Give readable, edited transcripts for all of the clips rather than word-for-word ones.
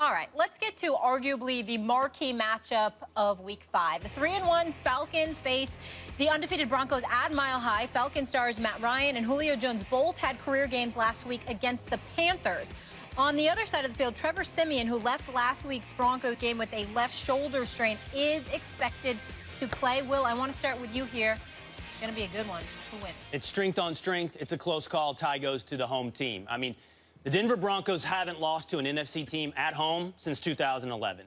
All right, let's get to arguably the marquee matchup of Week 5. The 3-1 Falcons face the undefeated Broncos at Mile High. Falcon stars Matt Ryan and Julio Jones both had career games last week against the Panthers. On the other side of the field, Trevor Siemian, who left last week's Broncos game with a left shoulder strain, is expected to play. Will, I want to start with you here. It's going to be a good one. Who wins? It's strength on strength. It's a close call. Tie goes to the home team. I mean, the Denver Broncos haven't lost to an NFC team at home since 2011.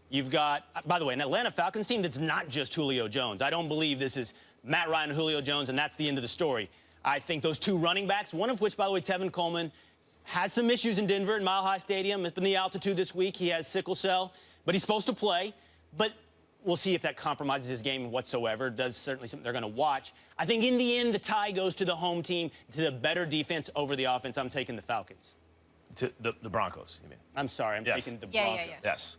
You've got, by the way, an Atlanta Falcons team that's not just Julio Jones. I don't believe this is Matt Ryan and Julio Jones, and that's the end of the story. I think those two running backs, one of which, by the way, Tevin Coleman, has some issues in Denver in Mile High Stadium. It's been the altitude this week. He has sickle cell, but he's supposed to play. But we'll see if that compromises his game whatsoever. Does certainly something they're going to watch. I think in the end, the tie goes to the home team, to the better defense over the offense. I'm taking the Falcons. To the Broncos, you mean? I'm sorry, I'm taking the Broncos. Yes.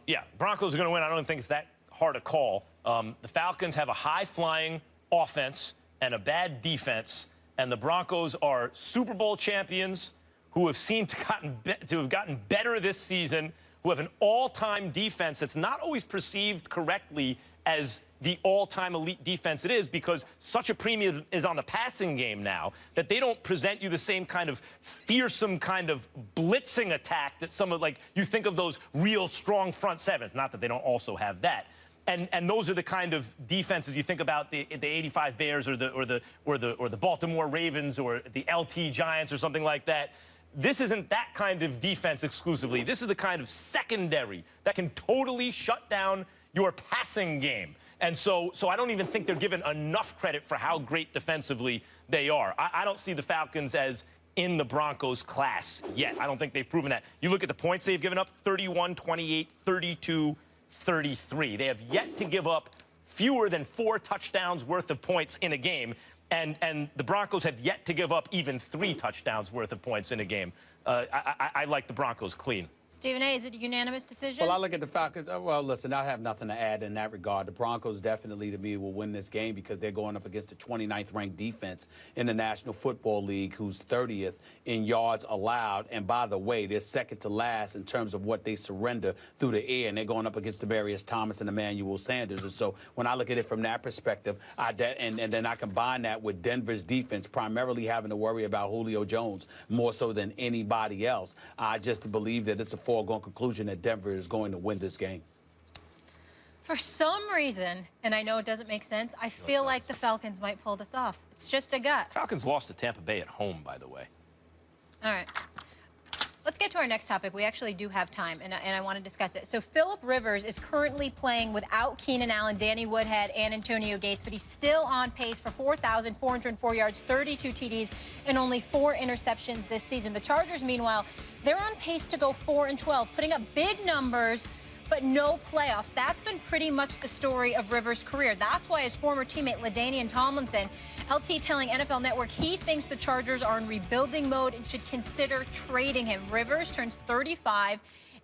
Yeah, Broncos are going to win. I don't think it's that hard a call. The Falcons have a high-flying offense and a bad defense, and the Broncos are Super Bowl champions who have seemed to have gotten better this season, who have an all-time defense that's not always perceived correctly as the all-time elite defense it is, because such a premium is on the passing game now that they don't present you the same kind of fearsome kind of blitzing attack that some of, like, you think of those real strong front sevens. Not that they don't also have that. And those are the kind of defenses you think about the 85 Bears or the Baltimore Ravens or the LT Giants or something like that. This isn't that kind of defense exclusively. This is the kind of secondary that can totally shut down your passing game. And so I don't even think they're given enough credit for how great defensively they are. I don't see the Falcons as in the Broncos class yet. I don't think they've proven that. You look at the points they've given up, 31, 28, 32, 33. They have yet to give up fewer than 4 touchdowns worth of points in a game. And the Broncos have yet to give up even 3 touchdowns worth of points in a game. I like the Broncos clean. Stephen A., is it a unanimous decision? Well, I look at the Falcons. Well, listen, I have nothing to add in that regard. The Broncos definitely, to me, will win this game because they're going up against the 29th ranked defense in the National Football League, who's 30th in yards allowed. And by the way, they're second to last in terms of what they surrender through the air. And they're going up against Demarius Thomas and Emmanuel Sanders. And so when I look at it from that perspective, and then I combine that with Denver's defense primarily having to worry about Julio Jones more so than anybody else, I just believe that it's a foregone conclusion that Denver is going to win this game. For some reason, and I know it doesn't make sense, I feel like the Falcons might pull this off. It's just a gut. Falcons lost to Tampa Bay at home, by the way. All right. Let's get to our next topic. We actually do have time, and I want to discuss it. So Phillip Rivers is currently playing without Keenan Allen, Danny Woodhead, and Antonio Gates, but he's still on pace for 4,404 yards, 32 TDs, and only 4 interceptions this season. The Chargers, meanwhile, they're on pace to go 4-12, putting up big numbers, but no playoffs. That's been pretty much the story of Rivers' career. That's why his former teammate LaDainian Tomlinson, LT telling NFL Network he thinks the Chargers are in rebuilding mode and should consider trading him. Rivers turns 35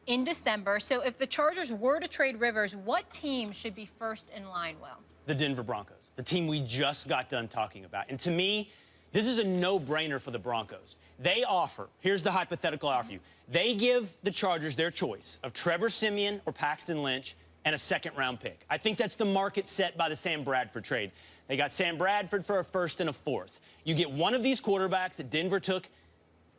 in December. So if the Chargers were to trade Rivers, what team should be first in line, Will? The Denver Broncos, the team we just got done talking about. And to me, this is a no-brainer for the Broncos. They offer, here's the hypothetical I offer you. They give the Chargers their choice of Trevor Siemian or Paxton Lynch and a second-round pick. I think that's the market set by the Sam Bradford trade. They got Sam Bradford for a first and a fourth. You get one of these quarterbacks that Denver took,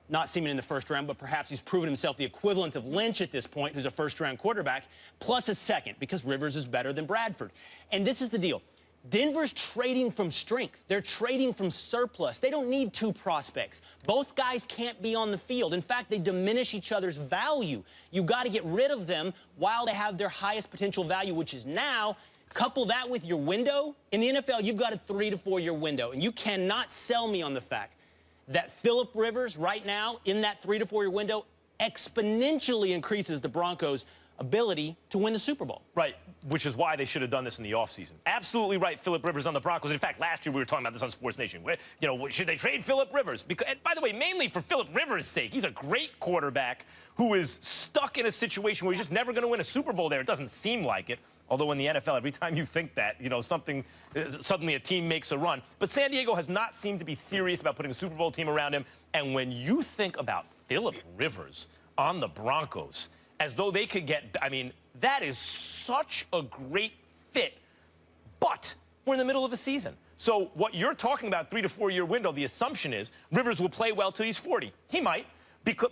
not Siemian in the first round, but perhaps he's proven himself the equivalent of Lynch at this point, who's a first-round quarterback, plus a second, because Rivers is better than Bradford. And this is the deal. Denver's trading from strength. They're trading from surplus. They don't need 2 prospects. Both guys can't be on the field. In fact, they diminish each other's value. You got to get rid of them while they have their highest potential value, which is now. Couple that with your window. In the NFL, you've got a 3 to 4 year window, and you cannot sell me on the fact that Phillip Rivers right now in that 3 to 4 year window exponentially increases the Broncos' ability to win the Super Bowl. Right, which is why they should have done this in the offseason. Absolutely right, Phillip Rivers on the Broncos. In fact, last year we were talking about this on Sports Nation. You know, should they trade Phillip Rivers? Because, and by the way, mainly for Phillip Rivers' sake. He's a great quarterback who is stuck in a situation where he's just never going to win a Super Bowl there. It doesn't seem like it. Although in the NFL, every time you think that, you know, suddenly a team makes a run. But San Diego has not seemed to be serious about putting a Super Bowl team around him. And when you think about Phillip Rivers on the Broncos, as though they could get, I mean, that is such a great fit. But we're in the middle of a season. So what you're talking about, 3 to 4 year window, the assumption is Rivers will play well till he's 40. He might.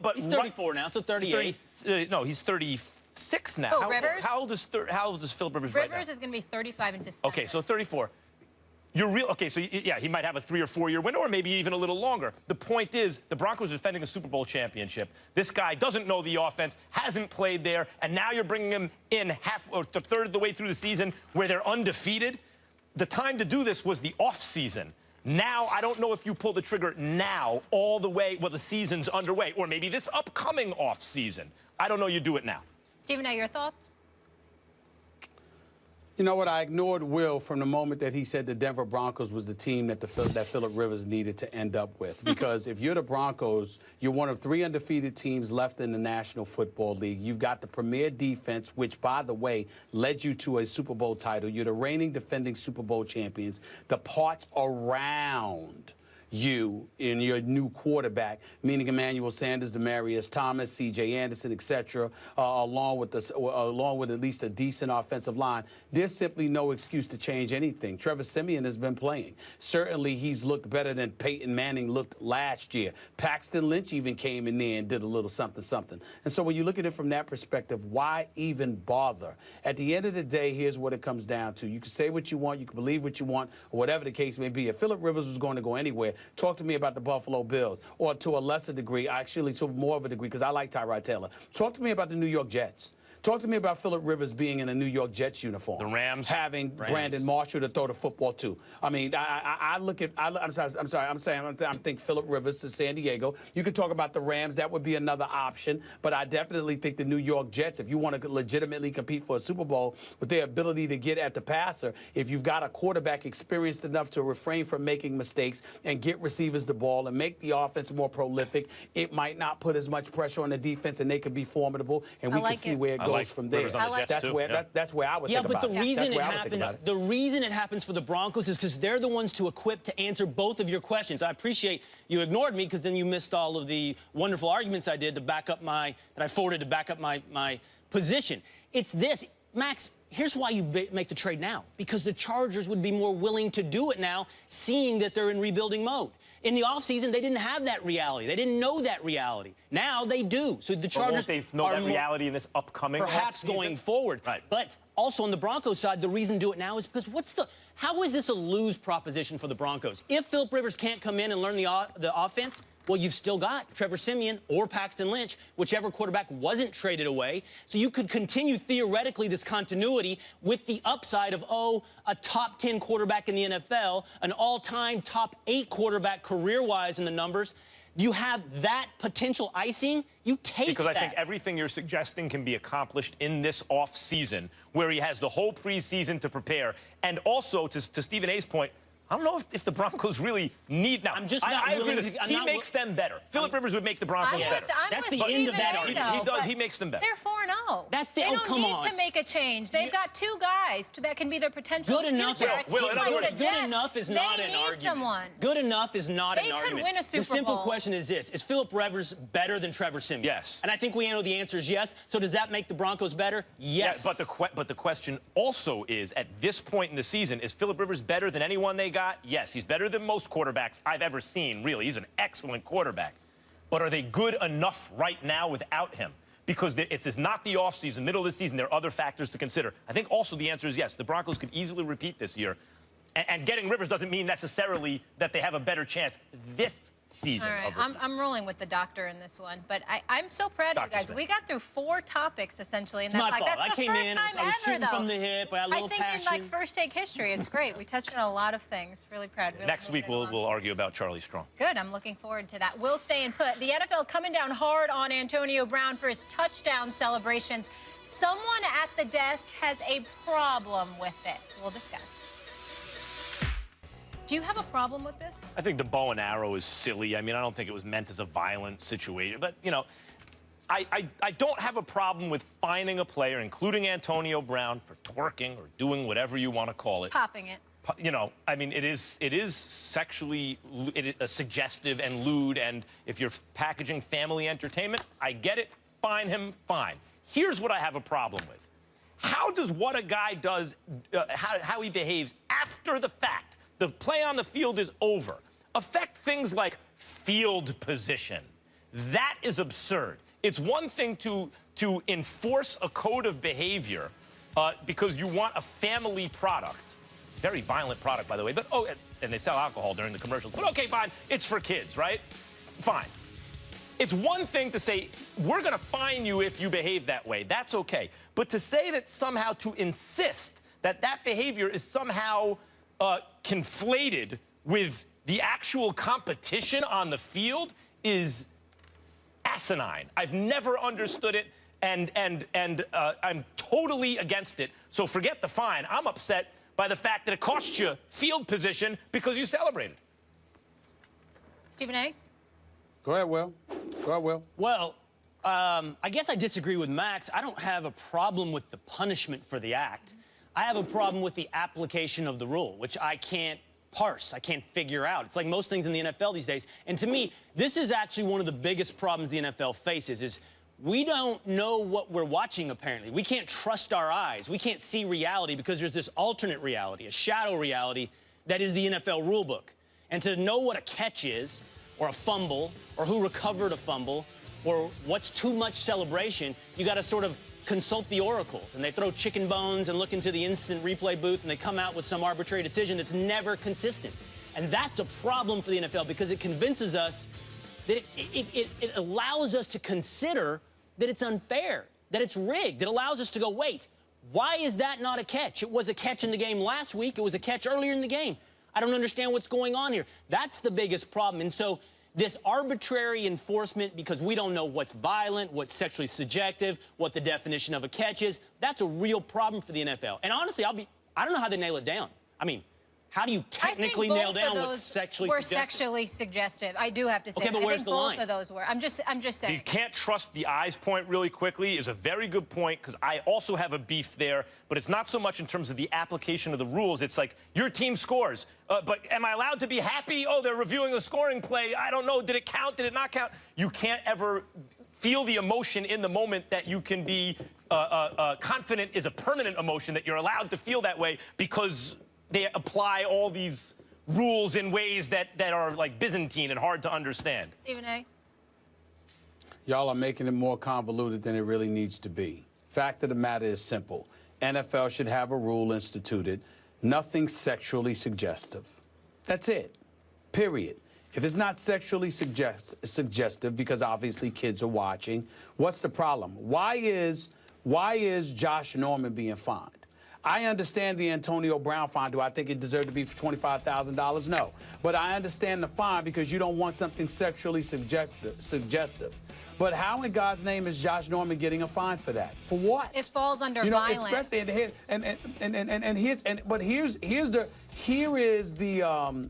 But He's 34 now, so 38. No, he's 36 now. Oh, Rivers? How old is Philip Rivers right now? Rivers is going to be 35 in December. Okay, so 34. Okay, so yeah, he might have a 3 or 4 year window, or maybe even a little longer. The point is, the Broncos are defending a Super Bowl championship. This guy doesn't know the offense, hasn't played there, and now you're bringing him in half or a third of the way through the season where they're undefeated. The time to do this was the off season. Now, I don't know if you pull the trigger now all the way, well, the season's underway, or maybe this upcoming off season. I don't know you do it now. Stephen, your thoughts? You know what? I ignored Will from the moment that he said the Denver Broncos was the team that Philip Rivers needed to end up with. Because if you're the Broncos, you're one of 3 undefeated teams left in the National Football League. You've got the premier defense, which, by the way, led you to a Super Bowl title. You're the reigning defending Super Bowl champions. The parts around you in your new quarterback, meaning Emmanuel Sanders, Demaryius Thomas, C.J. Anderson, etc., along with at least a decent offensive line. There's simply no excuse to change anything. Trevor Siemian has been playing. Certainly, he's looked better than Peyton Manning looked last year. Paxton Lynch even came in there and did a little something. And so when you look at it from that perspective, why even bother? At the end of the day, here's what it comes down to. You can say what you want, you can believe what you want, or whatever the case may be. If Philip Rivers was going to go anywhere, talk to me about the Buffalo Bills, or to a lesser degree, actually to more of a degree, because I like Tyrod Taylor. Talk to me about the New York Jets. Talk to me about Philip Rivers being in a New York Jets uniform. The Rams. Having Brandon Marshall to throw the football to. I mean, I look at, I'm thinking Philip Rivers to San Diego. You could talk about the Rams. That would be another option. But I definitely think the New York Jets, if you want to legitimately compete for a Super Bowl with their ability to get at the passer, if you've got a quarterback experienced enough to refrain from making mistakes and get receivers the ball and make the offense more prolific, it might not put as much pressure on the defense, and they could be formidable, and we can see where it goes from there. That's where I would think about it. Yeah, but the reason it happens, the reason it happens for the Broncos is because they're the ones to equip to answer both of your questions. I appreciate you ignored me, because then you missed all of the wonderful arguments I did to back up that I forwarded to back up my position. It's this, Max. Here's why you make the trade now, because the Chargers would be more willing to do it now, seeing that they're in rebuilding mode. In the offseason, they didn't have that reality. They didn't know that reality. Now they do. So the Chargers won't they know that reality in this upcoming perhaps off-season? Going forward. Right. But also on the Broncos side, the reason to do it now is because how is this a lose proposition for the Broncos? If Philip Rivers can't come in and learn the offense, well, you've still got Trevor Siemian or Paxton Lynch, whichever quarterback wasn't traded away. So you could continue, theoretically, this continuity with the upside of, a top 10 quarterback in the NFL, an all-time top 8 quarterback career-wise in the numbers. You have that potential icing, you take because that. I think everything you're suggesting can be accomplished in this off season, where he has the whole preseason to prepare. And also, to Stephen A's point, I don't know if the Broncos really need now. I'm just not willing to. He makes them better. Philip Rivers would make the Broncos better. That's the end of that argument. He does. He makes them better. They're 4-0. That's the. They Oh, come on. They don't need to make a change. They've got 2 guys that can be their potential. Good enough. Future. Good enough is not an argument. Someone. Good enough is not an argument. They could win a Super Bowl. The simple question is this: is Philip Rivers better than Trevor Siemian? Yes. And I think we know the answer is yes. So does that make the Broncos better? Yes. Yeah, but the question also is, at this point in the season, is Philip Rivers better than anyone they got? Yes, he's better than most quarterbacks I've ever seen, really. He's an excellent quarterback. But are they good enough right now without him? Because it's not the offseason, middle of the season. There are other factors to consider. I think also the answer is yes. The Broncos could easily repeat this year. And getting Rivers doesn't mean necessarily that they have a better chance this season. All right, I'm rolling with the doctor in this one, but I'm so proud of you guys. Smith. We got through 4 topics essentially, and it's my fault. That's I came first in, time I was shooting ever, from the hip. I had a little think passion. in first take history, it's great. We touched on a lot of things. Really proud. Really Next week we'll argue about Charlie Strong. Good. I'm looking forward to that. We'll stay and put. The NFL coming down hard on Antonio Brown for his touchdown celebrations. Someone at the desk has a problem with it. We'll discuss. Do you have a problem with this? I think the bow and arrow is silly. I mean, I don't think it was meant as a violent situation. But, you know, I don't have a problem with fining a player, including Antonio Brown, for twerking or doing whatever you want to call it. Popping it. You know, I mean, it is sexually suggestive and lewd. And if you're packaging family entertainment, I get it. Fine him, fine. Here's what I have a problem with. How does what a guy does, how he behaves after the fact, the play on the field is over, affect things like field position? That is absurd. It's one thing to enforce a code of behavior because you want a family product. Very violent product, by the way. But and they sell alcohol during the commercials. But okay, fine. It's for kids, right? Fine. It's one thing to say, we're going to fine you if you behave that way. That's okay. But to say that somehow, to insist that that behavior is somehow conflated with the actual competition on the field is asinine. I've never understood it, and I'm totally against it. So forget the fine. I'm upset by the fact that it costs you field position because you celebrated. Stephen A. Go ahead, Will. Go ahead, Will. Well, I guess I disagree with Max. I don't have a problem with the punishment for the act. I have a problem with the application of the rule, which I can't parse. I can't figure out. It's like most things in the NFL these days. And to me, this is actually one of the biggest problems the NFL faces is we don't know what we're watching, apparently. We can't trust our eyes. We can't see reality because there's this alternate reality, a shadow reality that is the NFL rulebook. And to know what a catch is, or a fumble, or who recovered a fumble, or what's too much celebration, you got to sort of consult the oracles. And they throw chicken bones and look into the instant replay booth, and they come out with some arbitrary decision that's never consistent. And that's a problem for the NFL because it convinces us that it allows us to consider that it's unfair, that it's rigged. It allows us to go, wait, why is that not a catch? It was a catch in the game last week. It was a catch earlier in the game. I don't understand what's going on here. That's the biggest problem. And so this arbitrary enforcement, because we don't know what's violent, what's sexually subjective, what the definition of a catch is, that's a real problem for the NFL. And honestly, I don't know how they nail it down. I mean, how do you technically nail down what's sexually suggestive? Sexually suggestive. I do have to say. Okay, but where's the line? Both of those were. I'm just saying. You can't trust the eyes point really quickly is a very good point because I also have a beef there, but it's not so much in terms of the application of the rules. It's like your team scores, but am I allowed to be happy? Oh, they're reviewing a scoring play. I don't know. Did it count? Did it not count? You can't ever feel the emotion in the moment that you can be confident is a permanent emotion that you're allowed to feel that way because they apply all these rules in ways that are like Byzantine and hard to understand. Stephen A. Y'all are making it more convoluted than it really needs to be. Fact of the matter is simple. NFL should have a rule instituted, nothing sexually suggestive. That's it, period. If it's not sexually suggestive, because obviously kids are watching, what's the problem? Why is Josh Norman being fined? I understand the Antonio Brown fine. Do I think it deserved to be for $25,000? No. But I understand the fine because you don't want something sexually suggestive. But how in God's name is Josh Norman getting a fine for that? For what? It falls under violence. Especially in the head. But here is the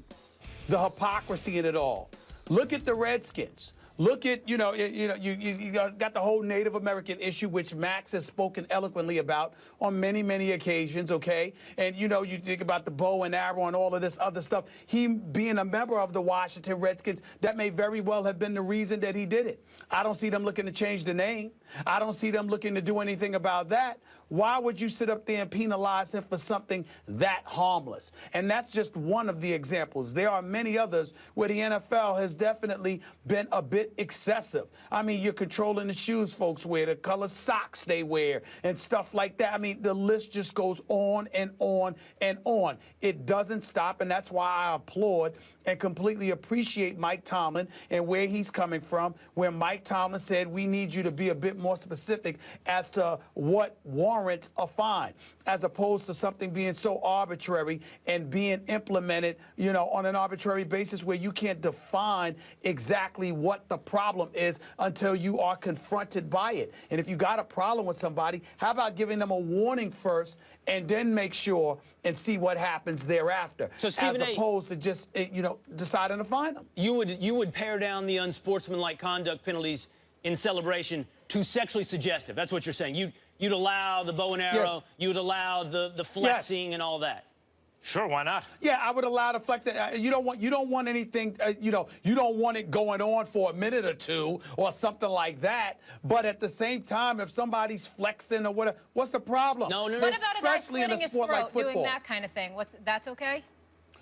hypocrisy in it all. Look at the Redskins. Look at, you got the whole Native American issue, which Max has spoken eloquently about on many, many occasions, okay? And, you think about the bow and arrow and all of this other stuff. He being a member of the Washington Redskins, that may very well have been the reason that he did it. I don't see them looking to change the name. I don't see them looking to do anything about that. Why would you sit up there and penalize him for something that harmless? And that's just one of the examples. There are many others where the NFL has definitely been a bit excessive. I mean, you're controlling the shoes folks wear, the color socks they wear, and stuff like that. I mean, the list just goes on and on and on. It doesn't stop, and that's why I applaud and completely appreciate Mike Tomlin and where he's coming from, where Mike Tomlin said we need you to be a bit more specific as to what warrants a fine, as opposed to something being so arbitrary and being implemented, on an arbitrary basis where you can't define exactly what the problem is until you are confronted by it. And if you got a problem with somebody, how about giving them a warning first and then make sure and see what happens thereafter, so Stephen as opposed to just, deciding to fine them. You would pare down the unsportsmanlike conduct penalties in celebration to sexually suggestive. That's what you're saying. You'd allow the bow and arrow. Yes. You'd allow the flexing and all that. Sure, why not? Yeah, I would allow the flex. You don't want anything. You don't want it going on for a minute or two or something like that. But at the same time, if somebody's flexing or whatever, what's the problem? No. What about a guy Especially in slitting his sport like throat, doing football. that kind of thing? That's okay?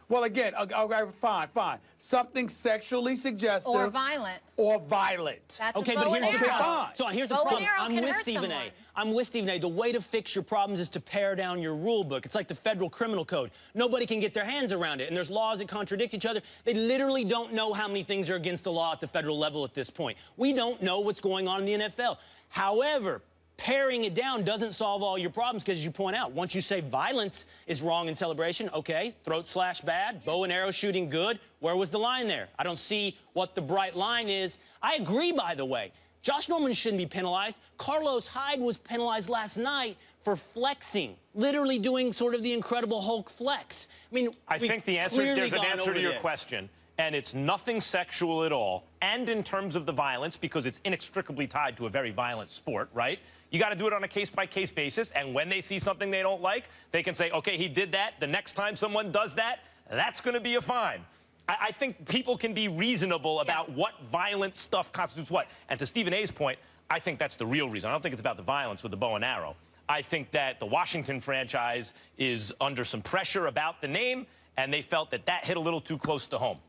Well, again, okay, fine. Something sexually suggestive Or violent. Or violent. That's Okay, a but bow here's and the arrow. problem. So here's the Bow and problem. arrow I'm can with hurt Stephen someone. A. I'm with Stephen A. The way to fix your problems is to pare down your rule book. It's like the federal criminal code. Nobody can get their hands around it, and there's laws that contradict each other. They literally don't know how many things are against the law at the federal level at this point. We don't know what's going on in the NFL. However, paring it down doesn't solve all your problems because, as you point out, once you say violence is wrong in celebration, okay, throat slash bad, bow and arrow shooting good, where was the line there? I don't see what the bright line is. I agree, by the way. Josh Norman shouldn't be penalized. Carlos Hyde was penalized last night for flexing, literally doing sort of the Incredible Hulk flex. I mean, I think the answer, there's an answer to your question, and it's nothing sexual at all. And in terms of the violence, because it's inextricably tied to a very violent sport, right? You got to do it on a case-by-case basis, and when they see something they don't like, they can say, okay, he did that. The next time someone does that, that's going to be a fine. I think people can be reasonable about what violent stuff constitutes what. And to Stephen A's point, I think that's the real reason. I don't think it's about the violence with the bow and arrow. I think that the Washington franchise is under some pressure about the name, and they felt that that hit a little too close to home.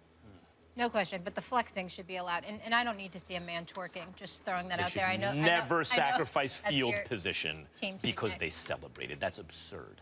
No question, but the flexing should be allowed. And I don't need to see a man twerking, just throwing that out there. I know. Never I know sacrifice that's field your position team because teammate. they celebrated. That's absurd.